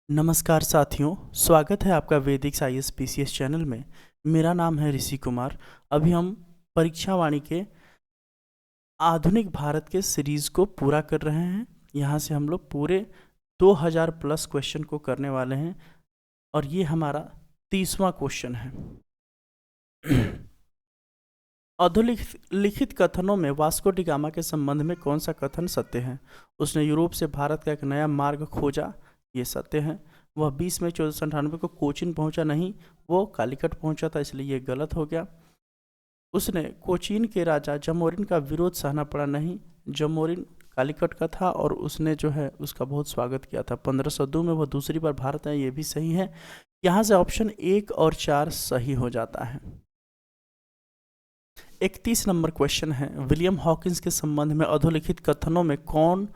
नमस्कार साथियों, स्वागत है आपका वैदिक साइंस पीसीएस चैनल में। मेरा नाम है ऋषि कुमार। अभी हम परीक्षा वाणी के आधुनिक भारत के सीरीज़ को पूरा कर रहे हैं। यहाँ से हम लोग पूरे 2000 प्लस क्वेश्चन को करने वाले हैं और ये हमारा 30वां क्वेश्चन है। अधोलिखित कथनों में वास्को डी गामा के संबंध में कौन सा कथन सत्य है? उसने यूरोप से भारत का एक नया मार्ग खोजा, ये सत्य है। वह 20 मई 1498 को कोचीन पहुंचा नहीं, वो कालीकट पहुंचा था, इसलिए ये गलत हो गया। उसने कोचीन के राजा जमोरिन का विरोध सहना पड़ा नहीं, जमोरिन कालीकट का था और उसने जो है उसका बहुत स्वागत किया था। 1502 में वह दूसरी बार भारत आए, ये भी सही है। यहाँ से ऑप्शन 1 और 4 सही हो जाता है। 31 नंबर क्वेश्चन है, विलियम हॉकिंस के संबंध में अधोलिखित कथनों में कौन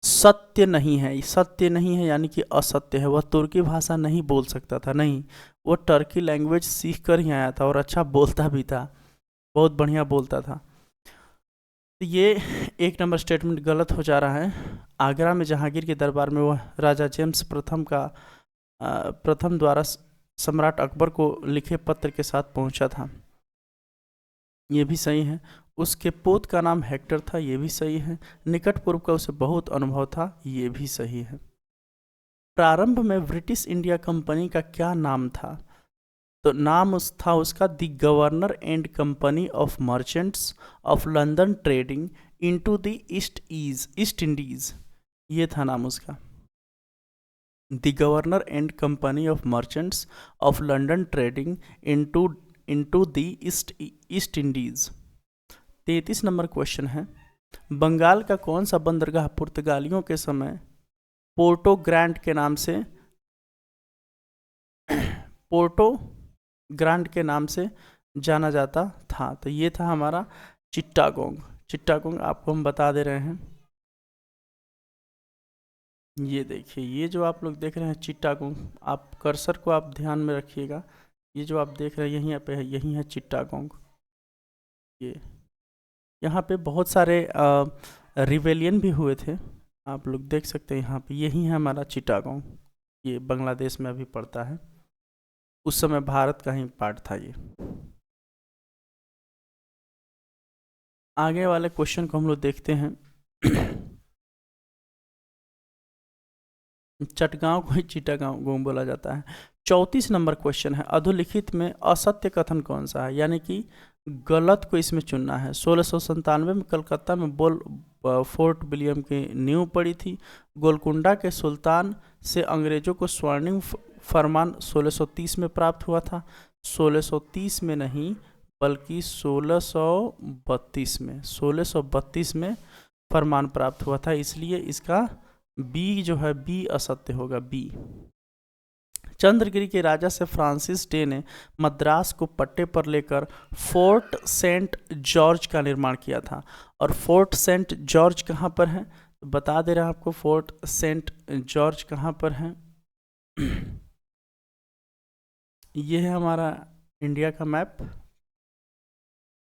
सत्य नहीं है? सत्य नहीं है यानी कि असत्य है। वह तुर्की भाषा नहीं बोल सकता था, नहीं, वो टर्की लैंग्वेज सीख कर ही आया था और अच्छा बोलता भी था, बहुत बढ़िया बोलता था। तो ये 1 नंबर स्टेटमेंट गलत हो जा रहा है। आगरा में जहांगीर के दरबार में वह राजा जेम्स प्रथम द्वारा सम्राट अकबर को लिखे पत्र के साथ पहुंचा था, ये भी सही है। उसके पोत का नाम हेक्टर था, ये भी सही है। निकट पूर्व का उसे बहुत अनुभव था, ये भी सही है। प्रारंभ में ब्रिटिश इंडिया कंपनी का क्या नाम था? तो नाम था उसका the governor and company of merchants of London trading into the east Indies, ये था नाम उसका, the governor and company of merchants of London trading into the east Indies. 33 number question है, बंगाल का कौन सा बंदरगाह पुर्तगालियों के समय पोर्टो ग्रांड के नाम से जाना जाता था? तो ये था हमारा चिट्टागोंग आपको हम बता दे रहे हैं। ये देखिए, ये जो आप लोग देख रहे हैं चिट्टागोंग, आप कर्सर को आप ध्यान में रखिएगा, ये जो आप देख रहे हैं यहीं पे है, यही है चिट्टागोंग। ये यहाँ पे बहुत सारे रिवेलियन भी हुए थे, आप लोग देख सकते हैं। यहाँ पे यही है हमारा चिट्टागोंग, ये बांग्लादेश में अभी पड़ता है, उस समय भारत का ही पार्ट था ये। आगे वाले क्वेश्चन को हम लोग देखते हैं। चटगांव को ही चिटागांव बोला जाता है। 34 नंबर क्वेश्चन है, अधोलिखित में असत्य कथन कौन सा है? यानी कि गलत को इसमें चुनना है। 1697 में कलकत्ता में फोर्ट विलियम की नींव पड़ी थी। गोलकुंडा के सुल्तान से अंग्रेजों को स्वर्णिम फरमान 1630 में प्राप्त हुआ था। 1630 में नहीं बल्कि 1632 में फरमान प्राप्त हुआ था, इसलिए इसका बी जो है बी असत्य होगा, बी। चंद्रगिरी के राजा से फ्रांसिस डे ने मद्रास को पट्टे पर लेकर फोर्ट सेंट जॉर्ज का निर्माण किया था। और फोर्ट सेंट जॉर्ज कहाँ पर है? तो बता दे रहा हूँ आपको, फोर्ट सेंट जॉर्ज कहाँ पर है। ये है हमारा इंडिया का मैप,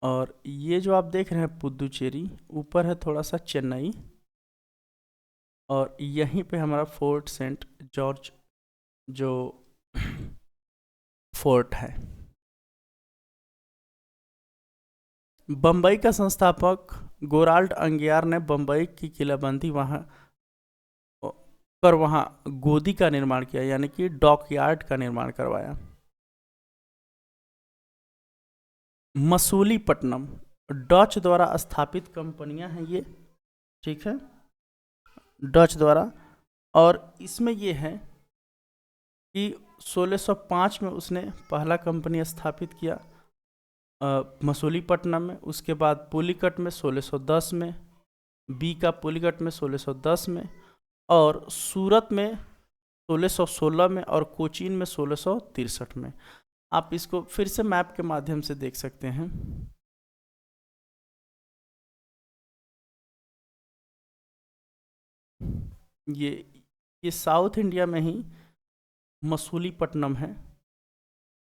और ये जो आप देख रहे हैं पुदुचेरी, ऊपर है थोड़ा सा चेन्नई, और यहीं पे हमारा फोर्ट सेंट जॉर्ज जो फोर्ट है। बम्बई का संस्थापक गोराल्ड अंगियार ने बम्बई की किलाबंदी वहाँ गोदी का निर्माण किया, यानी कि डॉकयार्ड का निर्माण करवाया। मसूलीपट्टनम डच द्वारा स्थापित कंपनियां हैं ये, ठीक है, डच द्वारा। और इसमें ये है कि 1605 में उसने पहला कंपनी स्थापित किया मसूलीपट्टनम में, उसके बाद पुलिकट में 1610 में, बी का पुलिकट में 1610 में, और सूरत में 1616 में, और कोचीन में 1663 में। आप इसको फिर से मैप के माध्यम से देख सकते हैं। ये साउथ इंडिया में ही मसूलीपट्टनम है,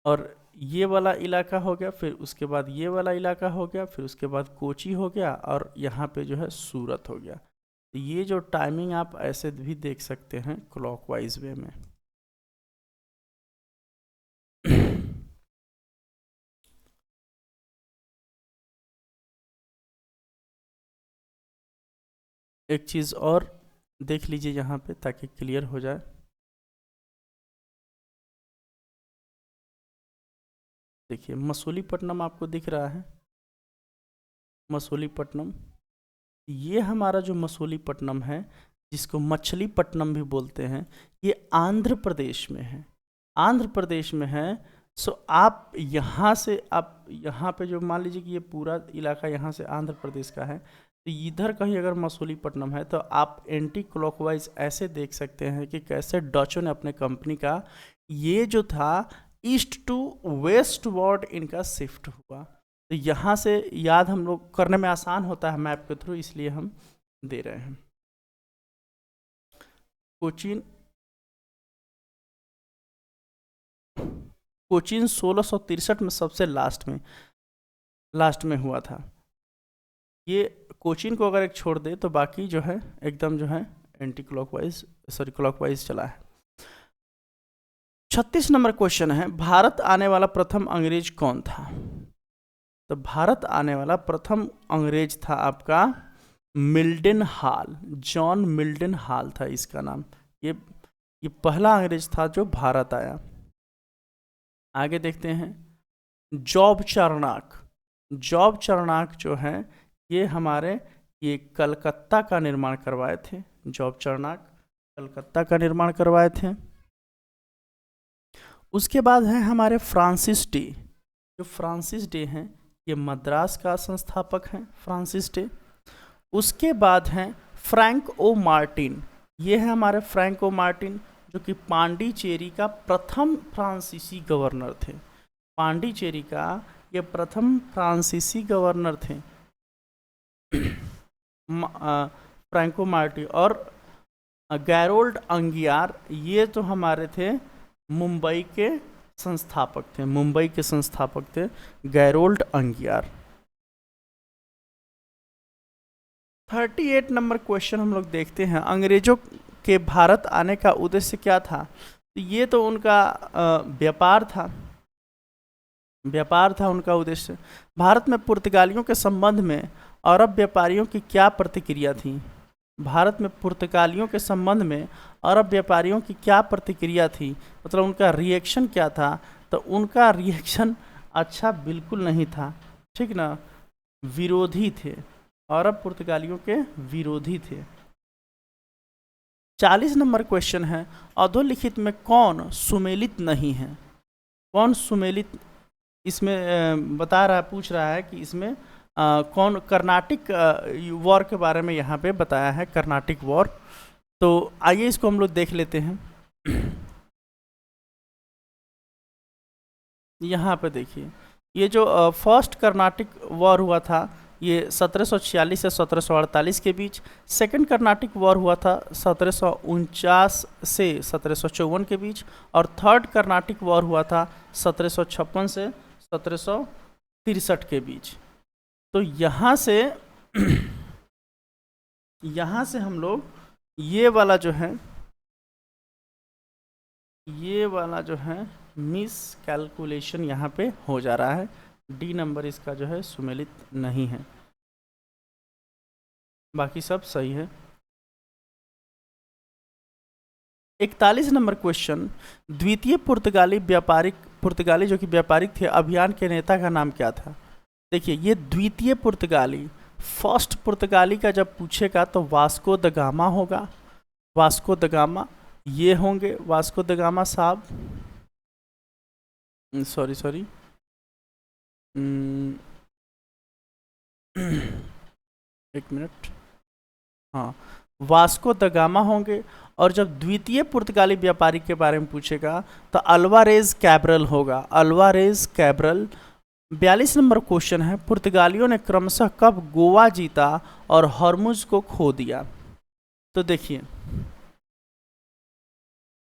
और ये वाला इलाका हो गया, फिर उसके बाद ये वाला इलाका हो गया, फिर उसके बाद कोची हो गया, और यहाँ पे जो है सूरत हो गया। ये जो टाइमिंग आप ऐसे भी देख सकते हैं क्लॉकवाइज वे में। एक चीज़ और देख लीजिए यहाँ पे ताकि क्लियर हो जाए। देखिए मसूलीपट्टनम आपको दिख रहा है, मसूलीपट्टनम, ये हमारा जो मसूलीपट्टनम है जिसको मछलीपट्टनम भी बोलते हैं, ये आंध्र प्रदेश में है, आंध्र प्रदेश में है। सो आप यहाँ से, आप यहाँ पे जो मान लीजिए कि ये पूरा इलाका यहाँ से आंध्र प्रदेश का है, तो इधर कहीं अगर मसूलीपट्टनम है तो आप एंटी क्लॉकवाइज ऐसे देख सकते हैं कि कैसे डचों ने अपने कंपनी का ये जो था ईस्ट टू वेस्ट वर्ड इनका शिफ्ट हुआ। तो यहाँ से याद हम लोग करने में आसान होता है मैप के थ्रू, इसलिए हम दे रहे हैं। कोचीन, कोचीन 1663 में सबसे लास्ट में हुआ था। ये कोचीन को अगर एक छोड़ दे तो बाकी जो है एकदम जो है एंटी क्लॉकवाइज, सॉरी क्लॉकवाइज चला है। 36 नंबर क्वेश्चन है, भारत आने वाला प्रथम अंग्रेज कौन था? तो भारत आने वाला प्रथम अंग्रेज था आपका मिल्डन हॉल, जॉन मिल्डन हॉल था इसका नाम। ये पहला अंग्रेज था जो भारत आया। आगे देखते हैं, जॉब चार्नाक, जॉब चार्नाक जो है ये हमारे ये कलकत्ता का निर्माण करवाए थे, जॉब चार्नाक कलकत्ता का निर्माण करवाए थे। उसके बाद है हमारे फ्रांसिस डे, जो फ्रांसिस डे हैं ये मद्रास का संस्थापक हैं फ्रांसिस डे। उसके बाद हैं फ्रैंक ओ मार्टिन, ये है हमारे फ्रैंक ओ मार्टिन जो कि पांडिचेरी का प्रथम फ्रांसीसी गवर्नर थे, पांडिचेरी का ये प्रथम फ्रांसीसी गवर्नर थे फ्रैंको मार्टिन। और गैरोल्ड अंगियार, ये तो हमारे थे मुंबई के संस्थापक थे, मुंबई के संस्थापक थे गैरोल्ड अंगियार। 38 नंबर क्वेश्चन हम लोग देखते हैं, अंग्रेजों के भारत आने का उद्देश्य क्या था? तो ये तो उनका व्यापार था, व्यापार था उनका उद्देश्य। भारत में पुर्तगालियों के संबंध में अरब व्यापारियों की क्या प्रतिक्रिया थी? भारत में पुर्तगालियों के संबंध में अरब व्यापारियों की क्या प्रतिक्रिया थी, मतलब उनका रिएक्शन क्या था? तो उनका रिएक्शन अच्छा बिल्कुल नहीं था, ठीक ना, विरोधी थे, अरब पुर्तगालियों के विरोधी थे। 40 नंबर क्वेश्चन है, अधोलिखित में कौन सुमेलित नहीं है? कौन सुमेलित इसमें बता रहा है, पूछ रहा है कि इसमें कौन कर्नाटिक वॉर के बारे में यहाँ पे बताया है, कर्नाटिक वॉर। तो आइए इसको हम लोग देख लेते हैं। यहाँ पे देखिए, ये जो फर्स्ट कर्नाटिक वॉर हुआ था ये 1746 से 1748 के बीच, सेकंड कर्नाटिक वॉर हुआ था 1749 से 1754 के बीच, और थर्ड कर्नाटिक वॉर हुआ था 1756 से 1763 के बीच। तो यहाँ से यहाँ से हम लोग ये वाला जो है, ये वाला जो है मिस कैलकुलेशन यहाँ पे हो जा रहा है, डी नंबर इसका जो है सुमेलित नहीं है, बाकी सब सही है। 41 नंबर क्वेश्चन, द्वितीय पुर्तगाली जो कि व्यापारिक थे अभियान के नेता का नाम क्या था? देखिए ये द्वितीय पुर्तगाली, फर्स्ट पुर्तगाली का जब पूछेगा तो वास्को द गामा होगा, वास्को द गामा ये होंगे, वास्को द गामा साहब, सॉरी एक मिनट, हाँ वास्को द गामा होंगे। और जब द्वितीय पुर्तगाली व्यापारी के बारे में पूछेगा तो अल्वारेज कैब्रल होगा, अल्वारेज कैब्रल। 42 नंबर क्वेश्चन है, पुर्तगालियों ने क्रमशः कब गोवा जीता और हॉर्मुज को खो दिया? तो देखिए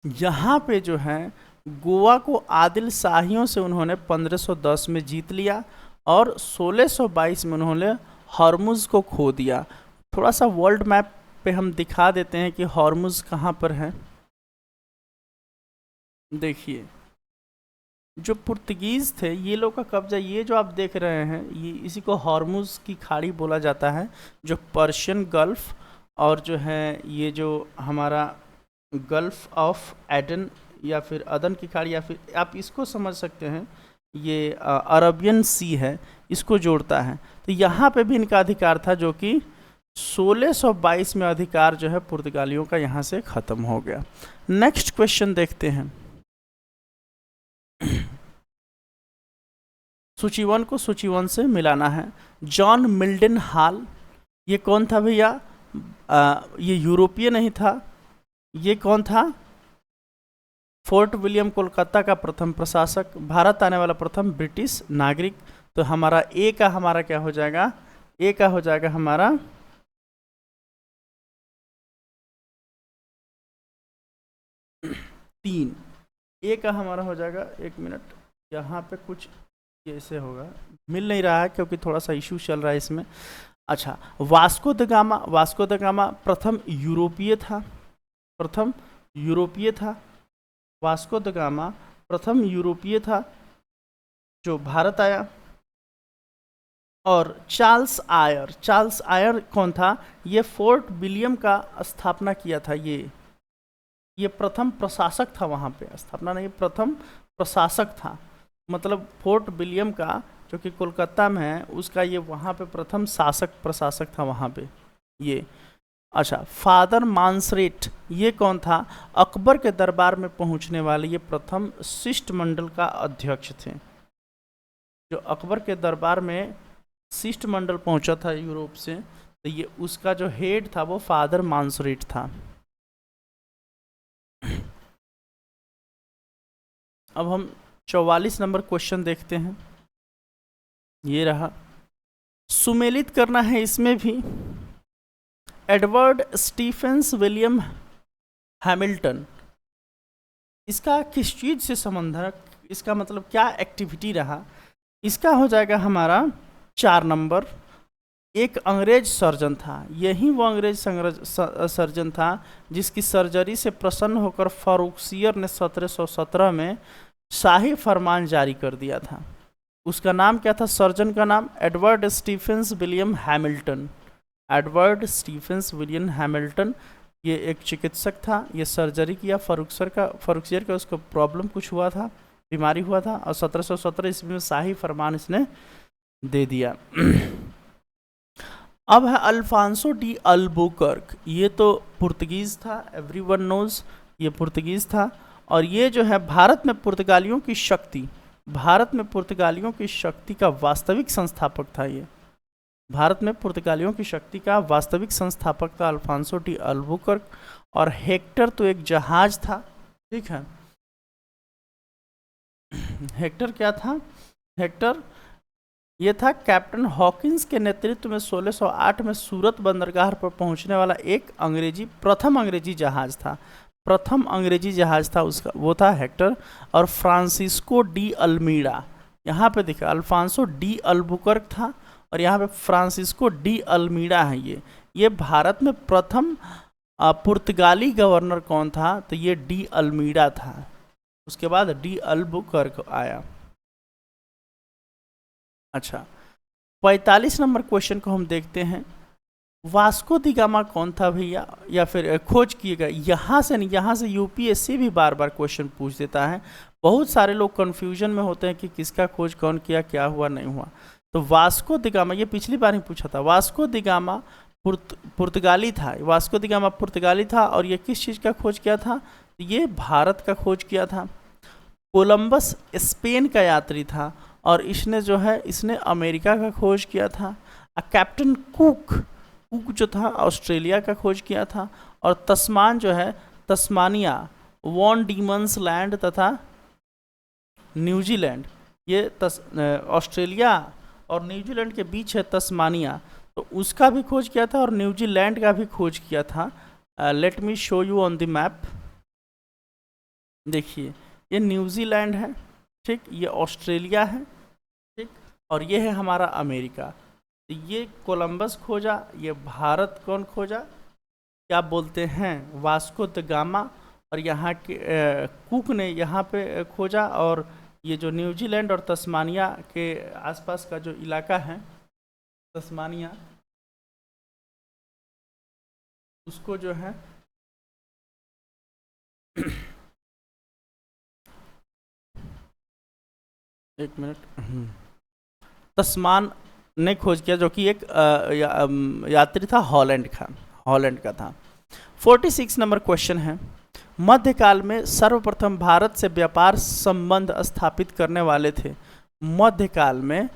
यहाँ पे जो है गोवा को आदिल शाहियों से उन्होंने 1510 में जीत लिया और 1622 में उन्होंने हॉर्मुज को खो दिया। थोड़ा सा वर्ल्ड मैप पे हम दिखा देते हैं कि हॉर्मुज कहाँ पर है। देखिए जो पुर्तगीज़ थे ये लोग का कब्जा, ये जो आप देख रहे हैं ये इसी को हॉर्मुज की खाड़ी बोला जाता है, जो पर्शियन गल्फ और जो है ये जो हमारा गल्फ ऑफ एडन या फिर अदन की खाड़ी, या फिर आप इसको समझ सकते हैं ये अरबियन सी है, इसको जोड़ता है। तो यहाँ पे भी इनका अधिकार था, जो कि 1622 में अधिकार जो है पुर्तगालियों का यहाँ से खत्म हो गया। नेक्स्ट क्वेश्चन देखते हैं। सूची 1 को सूची 1 से मिलाना है। जॉन मिल्डन हॉल, ये कौन था भैया? ये यूरोपीय नहीं था। ये कौन था? फोर्ट विलियम कोलकाता का प्रथम प्रशासक, भारत आने वाला प्रथम ब्रिटिश नागरिक। तो हमारा ए का हमारा क्या हो जाएगा? ए का हो जाएगा हमारा 3। ए का हमारा हो जाएगा, 1 मिनट, यहाँ पे कुछ कैसे होगा, मिल नहीं रहा है क्योंकि थोड़ा सा इशू चल रहा है इसमें। अच्छा, Vasco the gamma, Vasco the gamma प्रथम यूरोपीय था, प्रथम यूरोपीय था। वास्को द गामा प्रथम यूरोपीय था जो भारत आया। और चार्ल्स आयर, चार्ल्स आयर कौन था? ये फोर्ट विलियम का स्थापना किया था। ये प्रथम प्रशासक था वहाँ पे, स्थापना नहीं, प्रथम प्रशासक था। मतलब फोर्ट विलियम का जो कि कोलकाता में है, उसका ये वहाँ पे प्रथम शासक प्रशासक था वहाँ पे ये। अच्छा, फादर मानसरेट, ये कौन था? अकबर के दरबार में पहुँचने वाले ये प्रथम शिष्टमंडल का अध्यक्ष थे। जो अकबर के दरबार में शिष्टमंडल पहुंचा था यूरोप से, तो ये उसका जो हेड था वो फादर मानसरेट था। अब हम 44 नंबर क्वेश्चन देखते हैं। ये रहा, सुमेलित करना है इसमें भी। एडवर्ड स्टीफेंस विलियम हैमिल्टन, इसका किस चीज से संबंध है? इसका मतलब क्या एक्टिविटी रहा? इसका हो जाएगा हमारा 4 नंबर। एक अंग्रेज सर्जन था, यही वो अंग्रेज सर्जन था जिसकी सर्जरी से प्रसन्न होकर फारूकसियर ने 1717 में शाही फरमान जारी कर दिया था। उसका नाम क्या था? सर्जन का नाम Edward Stephens William Hamilton. Edward Stephens William Hamilton, ये एक चिकित्सक था। ये सर्जरी किया फारूकसियर का उसको प्रॉब्लम कुछ हुआ था, बीमारी हुआ था, और 1717 ईस्वी में शाही फरमान इसने दे दिया। अब है अल्फांसो डी अल्बुकर्क, ये तो पुर्तगीज था, एवरीवन नोज, ये पुर्तगीज था। और ये जो है भारत में पुर्तगालियों की शक्ति, भारत में पुर्तगालियों की शक्ति का वास्तविक संस्थापक था। ये भारत में पुर्तगालियों की शक्ति का वास्तविक संस्थापक था अल्फांसो डी अल्बुकर्क। और हेक्टर तो एक जहाज था, ठीक है। हेक्टर क्या था? हेक्टर ये था कैप्टन हॉकिंस के नेतृत्व में 1608 में सूरत बंदरगाह पर पहुंचने वाला एक प्रथम अंग्रेजी जहाज था। प्रथम अंग्रेजी जहाज था उसका, वो था हेक्टर। और फ्रांसिस्को डी अल्मीडा, यहाँ पे देखा अल्फांसो डी अल्बुकर्क था, और यहाँ पे फ्रांसिस्को डी अल्मीडा है। ये भारत में प्रथम पुर्तगाली गवर्नर कौन था? तो ये डी अल्मीडा था। उसके बाद डी अल्बुकर्क आया। अच्छा, 45 नंबर क्वेश्चन को हम देखते हैं। वास्को दी गामा कौन था भैया? या फिर खोज किएगा, यहाँ से नहीं, यहाँ से यूपीएससी भी बार बार क्वेश्चन पूछ देता है। बहुत सारे लोग कंफ्यूजन में होते हैं कि किसका खोज कौन किया, क्या हुआ नहीं हुआ। तो वास्को दी गामा, ये पिछली बार ही पूछा था। वास्को दी गामा पुर्तगाली था, वास्को दी गामा पुर्तगाली था। और ये किस चीज़ का खोज किया था? ये भारत का खोज किया था। कोलंबस स्पेन का यात्री था, और इसने जो है इसने अमेरिका का खोज किया था। कैप्टन कुक जो था ऑस्ट्रेलिया का खोज किया था। और तस्मान जो है, तस्मानिया, वॉन डीमंस लैंड तथा न्यूजीलैंड, ये ऑस्ट्रेलिया और न्यूजीलैंड के बीच है तस्मानिया, तो उसका भी खोज किया था। और न्यूजीलैंड का भी खोज किया था। Let me show you on the map. देखिए, ये न्यूजीलैंड है, ठीक, ये ऑस्ट्रेलिया है, ठीक, और ये है हमारा अमेरिका। तो ये कोलंबस खोजा, ये भारत कौन खोजा? क्या बोलते हैं? Vasco the gamma. और यहाँ के कुक ने यहाँ पे खोजा। और ये जो न्यूजीलैंड और तस्मानिया के आसपास का जो इलाका है, तस्मानिया, उसको जो है एक मिनट, तस्मान ने खोज किया, जो कि एक यात्री था, हॉलैंड का था। 46 नंबर क्वेश्चन है, मध्यकाल में सर्वप्रथम भारत से व्यापार संबंध स्थापित करने वाले थे। मध्यकाल में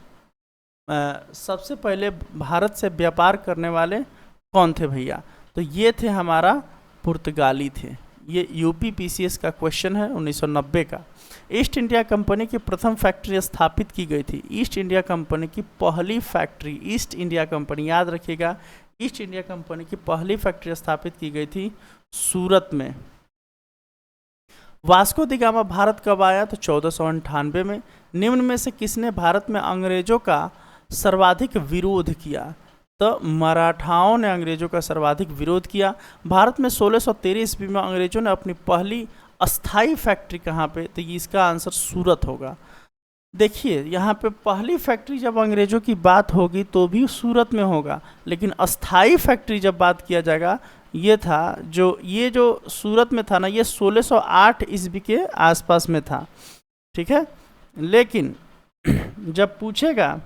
सबसे पहले भारत से व्यापार करने वाले कौन थे भैया? तो ये थे हमारा पुर्तगाली थे। ये यूपी पीसीएस का क्वेश्चन है 1990 का। ईस्ट इंडिया कंपनी की प्रथम फैक्ट्री स्थापित की गई थी। ईस्ट इंडिया कंपनी की पहली फैक्ट्री, ईस्ट इंडिया कंपनी, याद रखिएगा, ईस्ट इंडिया कंपनी की पहली फैक्ट्री स्थापित की गई थी सूरत में। वास्को दी गामा भारत कब आया? तो 1498 में। निम्न में से किसने भारत में अंग्रेजों का सर्वाधिक विरोध किया? तो मराठाओं ने अंग्रेजों का सर्वाधिक विरोध किया। भारत में 1613 ईस्वी में अंग्रेजों ने अपनी पहली अस्थाई फैक्ट्री कहाँ पे? तो इसका आंसर सूरत होगा। देखिए यहाँ पे पहली फैक्ट्री जब अंग्रेजों की बात होगी तो भी सूरत में होगा, लेकिन अस्थाई फैक्ट्री जब बात किया जाएगा, ये जो सूरत में था ना, ये 1608 ईस्वी के आसपास में था, ठीक है। लेकिन जब पूछेगा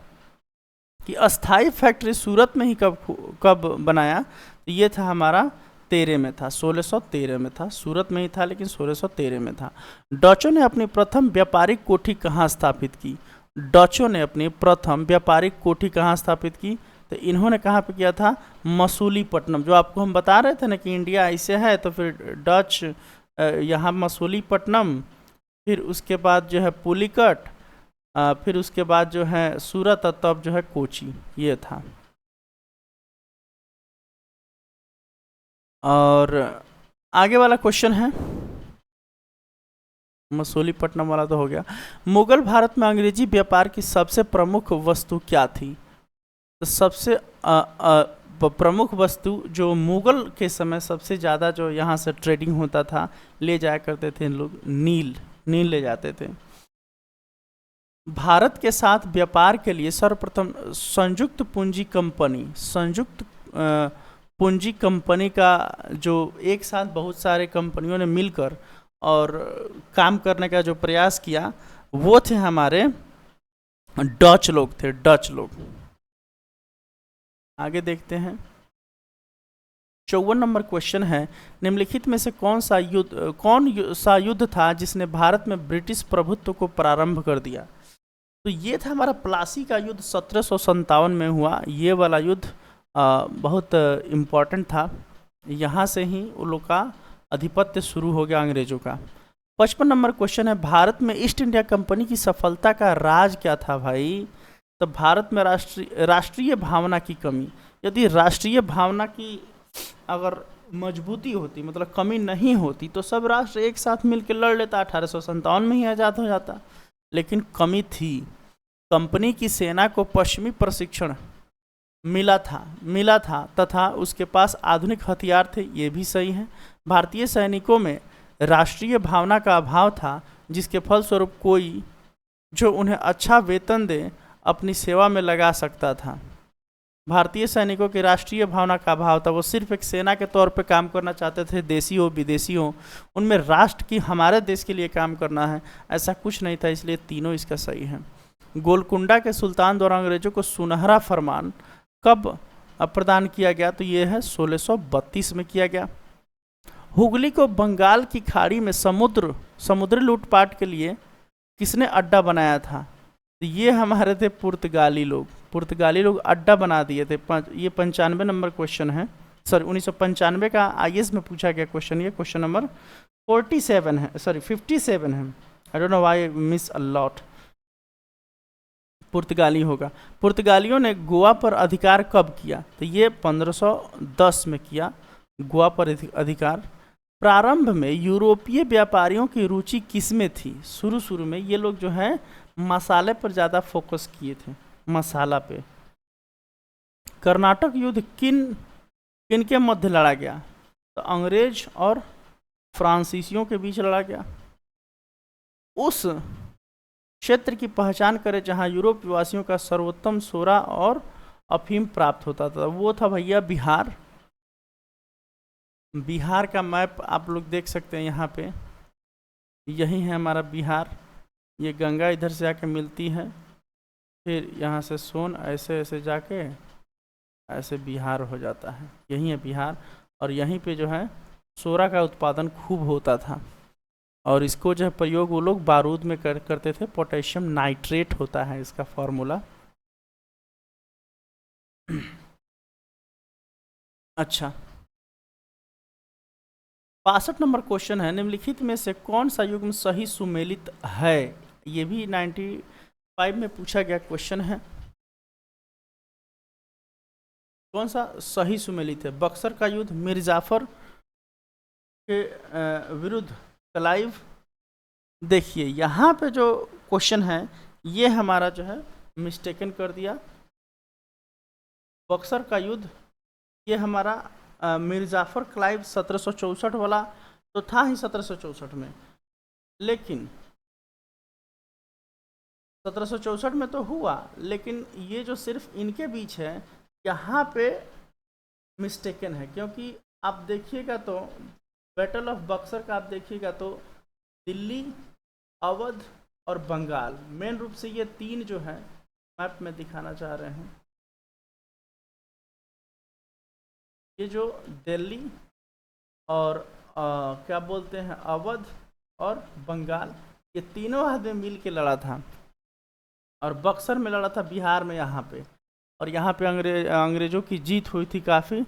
कि अस्थाई फैक्ट्री सूरत में ही कब बनाया, तो ये था हमारा 13 में था, 1613 में था। सूरत में ही था लेकिन 1613 में था। डचों ने अपनी प्रथम व्यापारिक कोठी कहाँ स्थापित की? डचों ने अपनी प्रथम व्यापारिक कोठी कहाँ स्थापित की? तो इन्होंने कहाँ पे किया था? मसूलीपट्टनम। जो आपको हम बता रहे थे ना कि इंडिया ऐसे है, तो फिर डच यहाँ मसूलीपट्टनम, फिर उसके बाद जो है पुलिकट, फिर उसके बाद जो है सूरत, और तब जो है कोची, ये था। और आगे वाला क्वेश्चन है, मसूलीपट्टनम वाला तो हो गया। मुगल भारत में अंग्रेजी व्यापार की सबसे प्रमुख वस्तु क्या थी? तो सबसे प्रमुख वस्तु जो मुगल के समय सबसे ज़्यादा जो यहाँ से ट्रेडिंग होता था, ले जाया करते थे इन लोग, नील ले जाते थे। भारत के साथ व्यापार के लिए सर्वप्रथम संयुक्त पूंजी कंपनी का जो एक साथ बहुत सारे कंपनियों ने मिलकर और काम करने का जो प्रयास किया, वो थे हमारे डच लोग। आगे देखते हैं। 54 नंबर क्वेश्चन है, निम्नलिखित में से कौन सा युद्ध था जिसने भारत में ब्रिटिश प्रभुत्व को प्रारंभ कर दिया? तो ये था हमारा प्लासी का युद्ध, 1757 में हुआ। ये वाला युद्ध बहुत इम्पॉर्टेंट था। यहाँ से ही उन लोग का आधिपत्य शुरू हो गया अंग्रेजों का। 55 नंबर क्वेश्चन है, भारत में ईस्ट इंडिया कंपनी की सफलता का राज क्या था भाई? तो भारत में राष्ट्रीय भावना की कमी। यदि राष्ट्रीय भावना की अगर मजबूती होती, मतलब कमी नहीं होती, तो सब राष्ट्र एक साथ मिलकर लड़ लेता, 1857 में ही आज़ाद हो जाता। लेकिन कमी थी, कंपनी की सेना को पश्चिमी प्रशिक्षण मिला था तथा उसके पास आधुनिक हथियार थे, ये भी सही है। भारतीय सैनिकों में राष्ट्रीय भावना का अभाव था, जिसके फलस्वरूप कोई जो उन्हें अच्छा वेतन दे अपनी सेवा में लगा सकता था। भारतीय सैनिकों की राष्ट्रीय भावना का अभाव था, वो सिर्फ एक सेना के तौर पे काम करना चाहते थे, देसी हो विदेशी हो, उनमें राष्ट्र की, हमारे देश के लिए काम करना है, ऐसा कुछ नहीं था। इसलिए तीनों इसका सही है। गोलकुंडा के सुल्तान द्वारा अंग्रेजों को सुनहरा फरमान कब प्रदान किया गया? तो ये है 1632 में किया गया। हुगली को बंगाल की खाड़ी में समुद्री लूटपाट के लिए किसने अड्डा बनाया था? तो ये हमारे थे पुर्तगाली लोग अड्डा बना दिए थे। ये 95 नंबर क्वेश्चन है, सॉरी 1995 का आईएएस में पूछा गया क्वेश्चन। ये क्वेश्चन नंबर 57 है। I don't know why miss a lot. पुर्तगाली होगा। पुर्तगालियों ने गोवा पर अधिकार कब किया? तो ये 1510 में किया गोवा पर अधिकार। प्रारंभ में यूरोपीय व्यापारियों की रुचि किस में थी? शुरू में ये लोग जो है मसाले पर ज़्यादा फोकस किए थे, मसाला पे। कर्नाटक युद्ध किन के मध्य लड़ा गया? तो अंग्रेज और फ्रांसीसियों के बीच लड़ा गया। उस क्षेत्र की पहचान करें जहां यूरोप वासियों का सर्वोत्तम सोरा और अफीम प्राप्त होता था, वो था भैया बिहार। बिहार का मैप आप लोग देख सकते हैं यहाँ पे, यही है हमारा बिहार। ये गंगा इधर से आके मिलती है, फिर यहाँ से सोन ऐसे ऐसे जाके ऐसे बिहार हो जाता है, यही है बिहार। और यहीं पे जो है सोरा का उत्पादन खूब होता था, और इसको जो है प्रयोग वो लोग बारूद में करते थे। पोटेशियम नाइट्रेट होता है इसका फॉर्मूला। अच्छा, 62 नंबर क्वेश्चन है, निम्नलिखित में से कौन सा युग्म सही सुमेलित है। ये भी 95 में पूछा गया क्वेश्चन है। कौन सा सही सुमेलित है। बक्सर का युद्ध, मिर्जाफर के विरुद्ध क्लाइव। देखिए यहाँ पे जो क्वेश्चन है ये हमारा जो है मिस्टेकन कर दिया। बक्सर का युद्ध ये हमारा मिर्जाफर क्लाइव 1764 वाला तो था ही 1764 में, लेकिन 1764 में तो हुआ, लेकिन ये जो सिर्फ इनके बीच है यहाँ पे मिस्टेकन है। क्योंकि आप देखिएगा तो बैटल ऑफ बक्सर का आप देखिएगा तो दिल्ली, अवध और बंगाल मेन रूप से ये तीन जो है मैप में दिखाना चाह रहे हैं। ये जो दिल्ली और क्या बोलते हैं अवध और बंगाल, ये तीनों आदमी मिल के लड़ा था, और बक्सर में लड़ा था बिहार में यहाँ पे। और यहाँ पे अंग्रेज़ों की जीत हुई थी काफ़ी,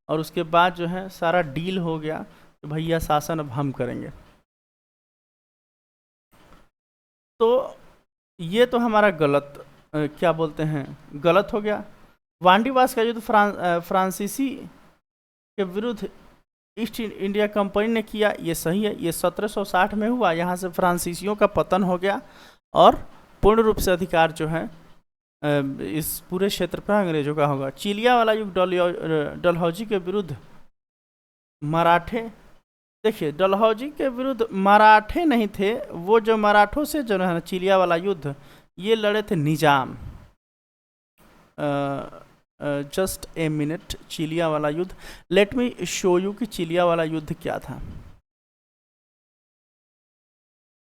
और उसके बाद जो है सारा डील हो गया कि भैया शासन अब हम करेंगे। तो ये तो हमारा गलत क्या बोलते हैं गलत हो गया। वांडीवास का युद्ध फ्रांसीसी के विरुद्ध ईस्ट इंडिया कंपनी ने किया, ये सही है। ये 1760 में हुआ, यहाँ से फ्रांसीसियों का पतन हो गया और पूर्ण रूप से अधिकार जो है इस पूरे क्षेत्र पर अंग्रेजों का होगा। चिलिया वाला युग डलहौजी के विरुद्ध मराठे। देखिए डलहौजी के विरुद्ध मराठे नहीं थे, वो जो मराठों से जो है चिलिया वाला युद्ध ये लड़े थे निजाम। जस्ट ए मिनट, चिलिया वाला युद्ध, लेट मी शो यू कि चिलिया वाला युद्ध क्या था।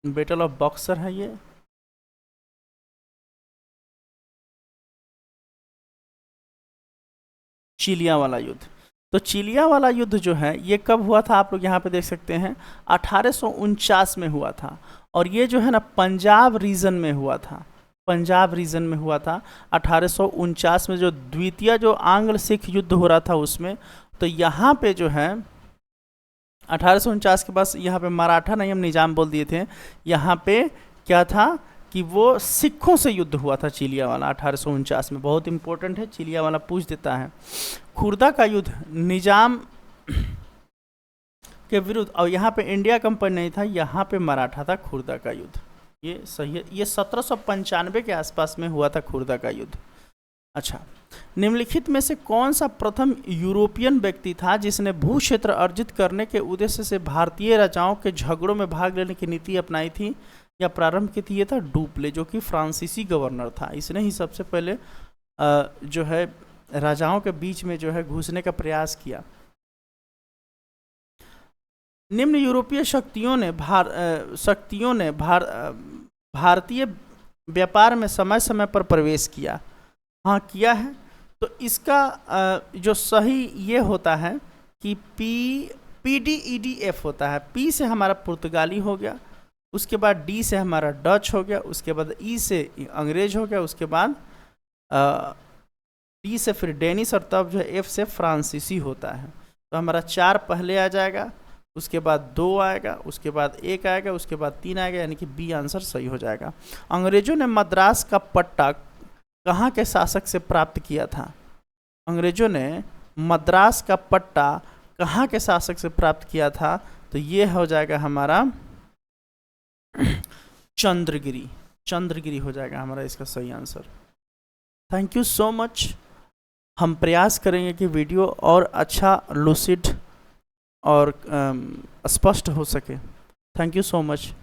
बैटल ऑफ बक्सर है ये। चिलिया वाला युद्ध, तो चिलिया वाला युद्ध जो है ये कब हुआ था आप लोग यहाँ पे देख सकते हैं 1849 में हुआ था। और ये जो है ना पंजाब रीजन में हुआ था, पंजाब रीजन में हुआ था 1849 में, जो द्वितीय जो आंग्ल सिख युद्ध हो रहा था उसमें। तो यहाँ पे जो है 1849 के बाद यहाँ पे मराठा नहीं हम निजाम बोल दिए थे। यहाँ पे क्या था कि वो सिखों से युद्ध हुआ था चिलिया वाला 1849 में। बहुत इंपॉर्टेंट है, चिलिया वाला पूछ देता है। खुर्दा का युद्ध निजाम के विरुद्ध, और यहाँ पे इंडिया कंपनी नहीं था, यहाँ पे मराठा था। खुर्दा का युद्ध ये सही है, ये 1795 के आसपास में हुआ था खुर्दा का युद्ध। अच्छा, निम्नलिखित में से कौन सा प्रथम यूरोपियन व्यक्ति था जिसने भू क्षेत्र अर्जित करने के उद्देश्य से भारतीय राजाओं के झगड़ों में भाग लेने की नीति अपनाई थी या प्रारंभ की थी। ये था डुप्ले, जो कि फ्रांसीसी गवर्नर था। इसने ही सबसे पहले जो है राजाओं के बीच में जो है घुसने का प्रयास किया। निम्न यूरोपीय शक्तियों ने भारतीय व्यापार में समय समय पर प्रवेश किया। हाँ किया है। तो इसका जो सही ये होता है कि PDEDF होता है। P से हमारा पुर्तगाली हो गया, उसके बाद D से हमारा डच हो गया, उसके बाद E से अंग्रेज हो गया, उसके बाद D से फिर डेनिश, और तब जो है F से फ्रांसीसी होता है। तो हमारा 4 पहले आ जाएगा, उसके बाद 2 आएगा, उसके बाद 1 आएगा, उसके बाद 3 आएगा, यानी कि B आंसर सही हो जाएगा। अंग्रेजों ने मद्रास का पट्टा कहाँ के शासक से प्राप्त किया था। अंग्रेजों ने मद्रास का पट्टा कहाँ के शासक से प्राप्त किया था। तो ये हो जाएगा हमारा चंद्रगिरी हो जाएगा हमारा इसका सही answer. Thank you so much. हम प्रयास करेंगे कि वीडियो और अच्छा लूसिड और स्पष्ट हो सके। Thank you so much.